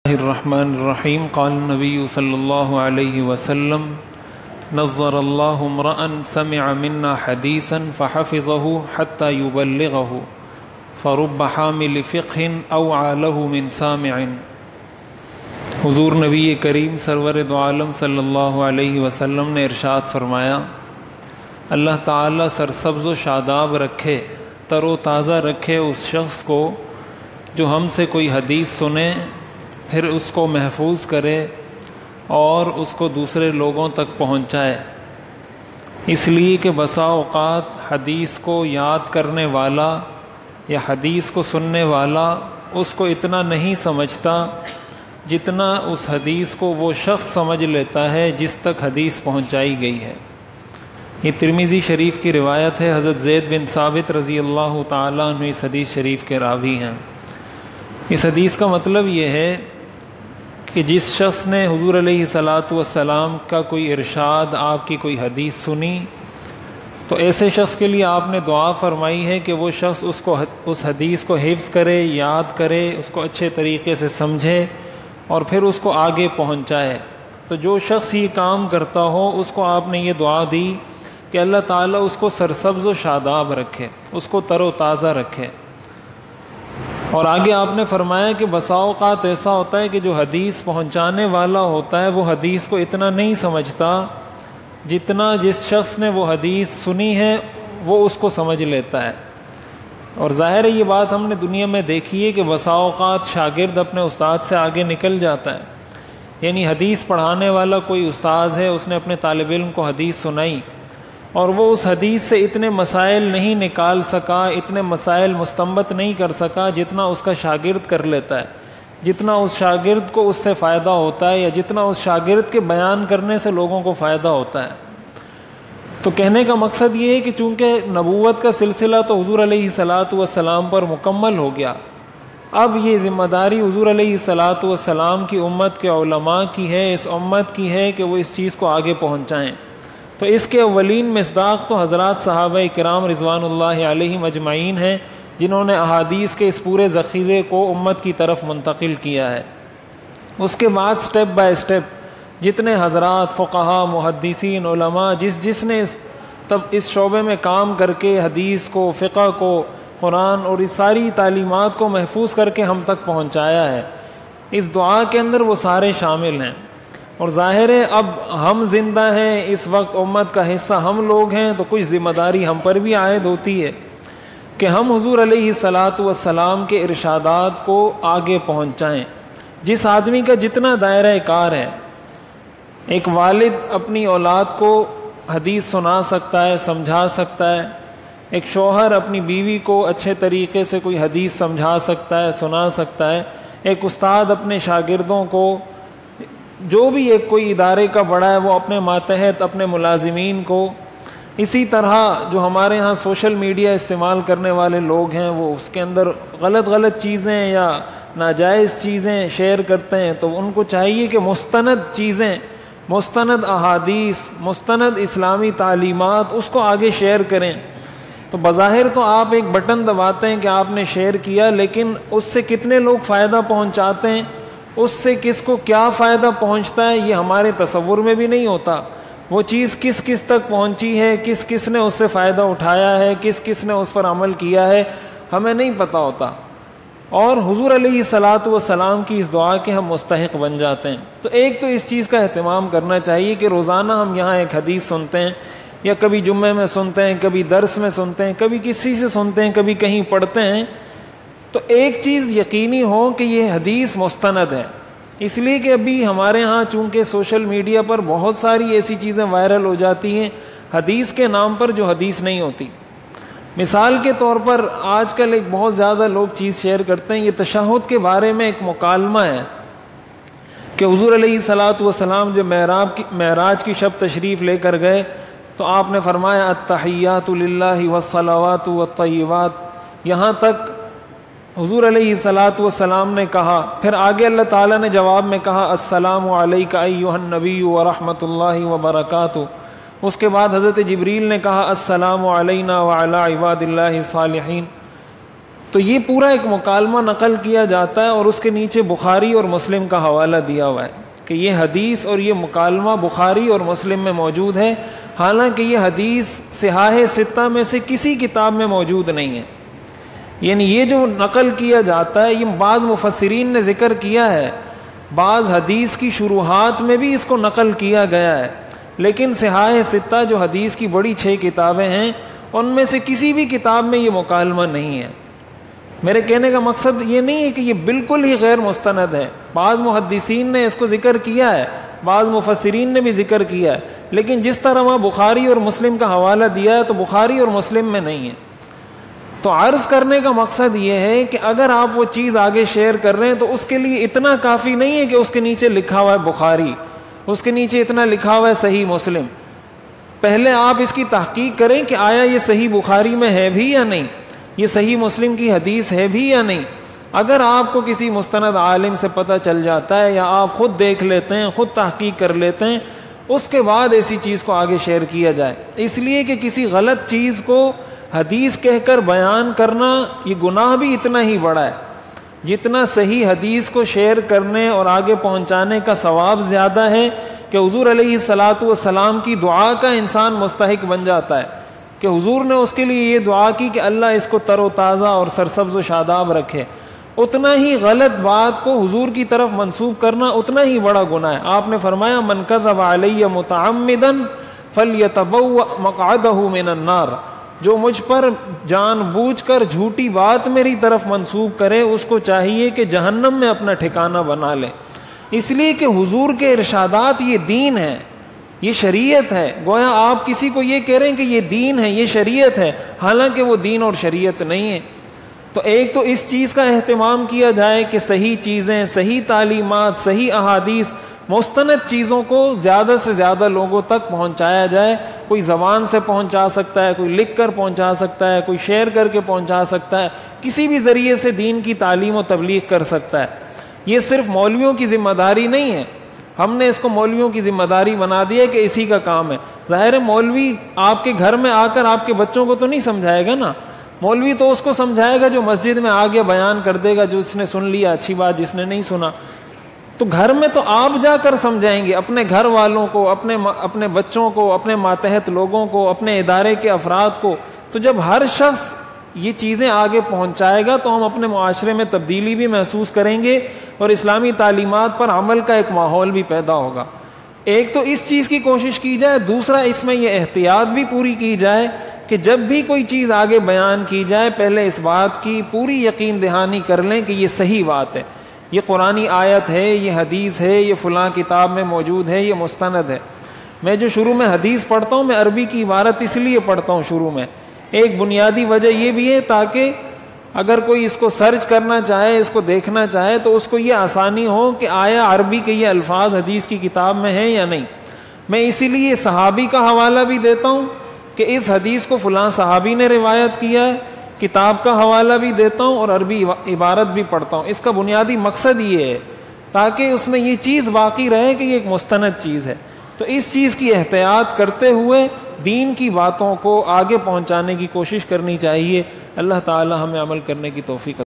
الرحمن الرحیم قال النبی صلی اللہ علیہ وسلم نظر اللہ امرأ سمع منا حدیثا فحفظه حتى يبلغه فرب حامل فقہ اوعى له من سامع۔ حضور نبی کریم سرور دو عالم صلی اللہ علیہ وسلم نے ارشاد فرمایا، اللہ تعالیٰ سرسبز و شاداب رکھے، تر و تازہ رکھے اس شخص کو جو ہم سے کوئی حدیث سنے پھر اس کو محفوظ کرے اور اس کو دوسرے لوگوں تک پہنچائے، اس لیے کہ بسا اوقات حدیث کو یاد کرنے والا یا حدیث کو سننے والا اس کو اتنا نہیں سمجھتا جتنا اس حدیث کو وہ شخص سمجھ لیتا ہے جس تک حدیث پہنچائی گئی ہے۔ یہ ترمذی شریف کی روایت ہے، حضرت زید بن ثابت رضی اللہ تعالیٰ عنہ اس حدیث شریف کے راوی ہیں۔ اس حدیث کا مطلب یہ ہے کہ جس شخص نے حضور علیہ الصلاۃ والسلام کا کوئی ارشاد، آپ کی کوئی حدیث سنی، تو ایسے شخص کے لیے آپ نے دعا فرمائی ہے کہ وہ شخص اس حدیث کو حفظ کرے، یاد کرے، اس کو اچھے طریقے سے سمجھے اور پھر اس کو آگے پہنچائے۔ تو جو شخص یہ کام کرتا ہو اس کو آپ نے یہ دعا دی کہ اللہ تعالیٰ اس کو سرسبز و شاداب رکھے، اس کو تر و تازہ رکھے۔ اور آگے آپ نے فرمایا کہ بسا اوقات ایسا ہوتا ہے کہ جو حدیث پہنچانے والا ہوتا ہے وہ حدیث کو اتنا نہیں سمجھتا جتنا جس شخص نے وہ حدیث سنی ہے وہ اس کو سمجھ لیتا ہے۔ اور ظاہر ہے یہ بات ہم نے دنیا میں دیکھی ہے کہ بسا اوقات شاگرد اپنے استاد سے آگے نکل جاتا ہے، یعنی حدیث پڑھانے والا کوئی استاد ہے، اس نے اپنے طالب علم کو حدیث سنائی اور وہ اس حدیث سے اتنے مسائل نہیں نکال سکا، اتنے مسائل مستنبط نہیں کر سکا جتنا اس کا شاگرد کر لیتا ہے، جتنا اس شاگرد کو اس سے فائدہ ہوتا ہے یا جتنا اس شاگرد کے بیان کرنے سے لوگوں کو فائدہ ہوتا ہے۔ تو کہنے کا مقصد یہ ہے کہ چونکہ نبوت کا سلسلہ تو حضور علیہ الصلاۃ والسلام پر مکمل ہو گیا، اب یہ ذمہ داری حضور علیہ الصلاۃ والسلام کی امت کے علماء کی ہے، اس امت کی ہے کہ وہ اس چیز کو آگے پہنچائیں۔ تو اس کے اولین مصداق تو حضرات صحابہ کرام رضوان اللہ علیہم اجمعین ہیں، جنہوں نے احادیث کے اس پورے ذخیرے کو امت کی طرف منتقل کیا ہے۔ اس کے بعد سٹیپ بائی سٹیپ جتنے حضرات فقہاء، محدثین، علماء جس نے اس شعبے میں کام کر کے حدیث کو، فقہ کو، قرآن اور اس ساری تعلیمات کو محفوظ کر کے ہم تک پہنچایا ہے، اس دعا کے اندر وہ سارے شامل ہیں۔ اور ظاہر ہے اب ہم زندہ ہیں، اس وقت امت کا حصہ ہم لوگ ہیں، تو کچھ ذمہ داری ہم پر بھی عائد ہوتی ہے کہ ہم حضور علیہ الصلاۃ والسلام کے ارشادات کو آگے پہنچائیں۔ جس آدمی کا جتنا دائرہ کار ہے، ایک والد اپنی اولاد کو حدیث سنا سکتا ہے، سمجھا سکتا ہے، ایک شوہر اپنی بیوی کو اچھے طریقے سے کوئی حدیث سمجھا سکتا ہے، سنا سکتا ہے، ایک استاد اپنے شاگردوں کو، جو بھی ایک کوئی ادارے کا بڑا ہے وہ اپنے ماتحت اپنے ملازمین کو، اسی طرح جو ہمارے ہاں سوشل میڈیا استعمال کرنے والے لوگ ہیں وہ اس کے اندر غلط چیزیں یا ناجائز چیزیں شیئر کرتے ہیں، تو ان کو چاہیے کہ مستند چیزیں، مستند احادیث، مستند اسلامی تعلیمات اس کو آگے شیئر کریں۔ تو بظاہر تو آپ ایک بٹن دباتے ہیں کہ آپ نے شیئر کیا، لیکن اس سے کتنے لوگ فائدہ پہنچاتے ہیں، اس سے کس کو کیا فائدہ پہنچتا ہے، یہ ہمارے تصور میں بھی نہیں ہوتا۔ وہ چیز کس کس تک پہنچی ہے، کس نے اس سے فائدہ اٹھایا ہے، کس نے اس پر عمل کیا ہے، ہمیں نہیں پتہ ہوتا، اور حضور علیہ الصلاۃ والسلام کی اس دعا کے ہم مستحق بن جاتے ہیں۔ تو ایک تو اس چیز کا اہتمام کرنا چاہیے کہ روزانہ ہم یہاں ایک حدیث سنتے ہیں، یا کبھی جمعے میں سنتے ہیں، کبھی درس میں سنتے ہیں، کبھی کسی سے سنتے ہیں، کبھی کہیں پڑھتے ہیں، تو ایک چیز یقینی ہو کہ یہ حدیث مستند ہے۔ اس لیے کہ ابھی ہمارے ہاں چونکہ سوشل میڈیا پر بہت ساری ایسی چیزیں وائرل ہو جاتی ہیں حدیث کے نام پر جو حدیث نہیں ہوتی۔ مثال کے طور پر آج کل ایک بہت زیادہ لوگ چیز شیئر کرتے ہیں، یہ تشہد کے بارے میں ایک مکالمہ ہے کہ حضور علیہ الصلاۃ والسلام جو معراج کی شب تشریف لے کر گئے تو آپ نے فرمایا التحیات للہ والصلوات والطیبات، یہاں تک حضور علیہ الصلاۃ والسلام نے کہا، پھر آگے اللہ تعالیٰ نے جواب میں کہا السلام علیک ایھا النبی ورحمۃ اللہ وبرکاتہ، اس کے بعد حضرت جبریل نے کہا السلام علینا وعلی عباد اللہ الصالحین، تو یہ پورا ایک مکالمہ نقل کیا جاتا ہے اور اس کے نیچے بخاری اور مسلم کا حوالہ دیا ہوا ہے کہ یہ حدیث اور یہ مکالمہ بخاری اور مسلم میں موجود ہے، حالانکہ یہ حدیث صحاح ستہ میں سے کسی کتاب میں موجود نہیں ہے۔ یعنی یہ جو نقل کیا جاتا ہے، یہ بعض مفسرین نے ذکر کیا ہے، بعض حدیث کی شروحات میں بھی اس کو نقل کیا گیا ہے، لیکن صحاح ستہ جو حدیث کی بڑی 6 کتابیں ہیں، ان میں سے کسی بھی کتاب میں یہ مکالمہ نہیں ہے۔ میرے کہنے کا مقصد یہ نہیں ہے کہ یہ بالکل ہی غیر مستند ہے، بعض محدثین نے اس کو ذکر کیا ہے، بعض مفسرین نے بھی ذکر کیا ہے، لیکن جس طرح وہاں بخاری اور مسلم کا حوالہ دیا ہے تو بخاری اور مسلم میں نہیں ہے۔ تو عرض کرنے کا مقصد یہ ہے کہ اگر آپ وہ چیز آگے شیئر کر رہے ہیں تو اس کے لیے اتنا کافی نہیں ہے کہ اس کے نیچے لکھا ہوا ہے بخاری، اس کے نیچے اتنا لکھا ہوا ہے صحیح مسلم۔ پہلے آپ اس کی تحقیق کریں کہ آیا یہ صحیح بخاری میں ہے بھی یا نہیں، یہ صحیح مسلم کی حدیث ہے بھی یا نہیں۔ اگر آپ کو کسی مستند عالم سے پتہ چل جاتا ہے یا آپ خود دیکھ لیتے ہیں، خود تحقیق کر لیتے ہیں، اس کے بعد ایسی چیز کو آگے شیئر کیا جائے، اس لیے کہ کسی غلط چیز کو حدیث کہہ کر بیان کرنا یہ گناہ بھی اتنا ہی بڑا ہے جتنا صحیح حدیث کو شیئر کرنے اور آگے پہنچانے کا ثواب زیادہ ہے کہ حضور علیہ الصلاۃ والسلام کی دعا کا انسان مستحق بن جاتا ہے کہ حضور نے اس کے لیے یہ دعا کی کہ اللہ اس کو تر و تازہ اور سرسبز و شاداب رکھے۔ اتنا ہی غلط بات کو حضور کی طرف منسوب کرنا اتنا ہی بڑا گناہ ہے۔ آپ نے فرمایا من کذب علی متعمدا فلیتبوأ مقعدہ من النار، جو مجھ پر جان بوجھ کر جھوٹی بات میری طرف منسوب کرے اس کو چاہیے کہ جہنم میں اپنا ٹھکانہ بنا لے، اس لیے کہ حضور کے ارشادات یہ دین ہے، یہ شریعت ہے۔ گویا آپ کسی کو یہ کہہ رہے ہیں کہ یہ دین ہے، یہ شریعت ہے، حالانکہ وہ دین اور شریعت نہیں ہے۔ تو ایک تو اس چیز کا اہتمام کیا جائے کہ صحیح چیزیں، صحیح تعلیمات، صحیح احادیث، مستند چیزوں کو زیادہ سے زیادہ لوگوں تک پہنچایا جائے۔ کوئی زبان سے پہنچا سکتا ہے، کوئی لکھ کر پہنچا سکتا ہے، کوئی شیئر کر کے پہنچا سکتا ہے، کسی بھی ذریعے سے دین کی تعلیم و تبلیغ کر سکتا ہے۔ یہ صرف مولویوں کی ذمہ داری نہیں ہے، ہم نے اس کو مولویوں کی ذمہ داری بنا دی ہے کہ اسی کا کام ہے۔ ظاہر ہے مولوی آپ کے گھر میں آ کر آپ کے بچوں کو تو نہیں سمجھائے گا نا، مولوی تو اس کو سمجھائے گا جو مسجد میں آگے بیان کر دے گا، جو اس نے سن لیا اچھی بات، جس نے نہیں سنا تو گھر میں تو آپ جا کر سمجھائیں گے اپنے گھر والوں کو، اپنے بچوں کو، اپنے ماتحت لوگوں کو، اپنے ادارے کے افراد کو۔ تو جب ہر شخص یہ چیزیں آگے پہنچائے گا تو ہم اپنے معاشرے میں تبدیلی بھی محسوس کریں گے اور اسلامی تعلیمات پر عمل کا ایک ماحول بھی پیدا ہوگا۔ ایک تو اس چیز کی کوشش کی جائے، دوسرا اس میں یہ احتیاط بھی پوری کی جائے کہ جب بھی کوئی چیز آگے بیان کی جائے پہلے اس بات کی پوری یقین دہانی کر لیں کہ یہ صحیح بات ہے، یہ قرآنی آیت ہے، یہ حدیث ہے، یہ فلاں کتاب میں موجود ہے، یہ مستند ہے۔ میں جو شروع میں حدیث پڑھتا ہوں میں عربی کی عبارت اس لیے پڑھتا ہوں شروع میں، ایک بنیادی وجہ یہ بھی ہے تاکہ اگر کوئی اس کو سرچ کرنا چاہے، اس کو دیکھنا چاہے تو اس کو یہ آسانی ہو کہ آیا عربی کے یہ الفاظ حدیث کی کتاب میں ہیں یا نہیں۔ میں اسی لیے صحابی کا حوالہ بھی دیتا ہوں کہ اس حدیث کو فلاں صحابی نے روایت کیا ہے، کتاب کا حوالہ بھی دیتا ہوں اور عربی عبارت بھی پڑھتا ہوں۔ اس کا بنیادی مقصد یہ ہے تاکہ اس میں یہ چیز باقی رہے کہ یہ ایک مستند چیز ہے۔ تو اس چیز کی احتیاط کرتے ہوئے دین کی باتوں کو آگے پہنچانے کی کوشش کرنی چاہیے۔ اللہ تعالی ہمیں عمل کرنے کی توفیق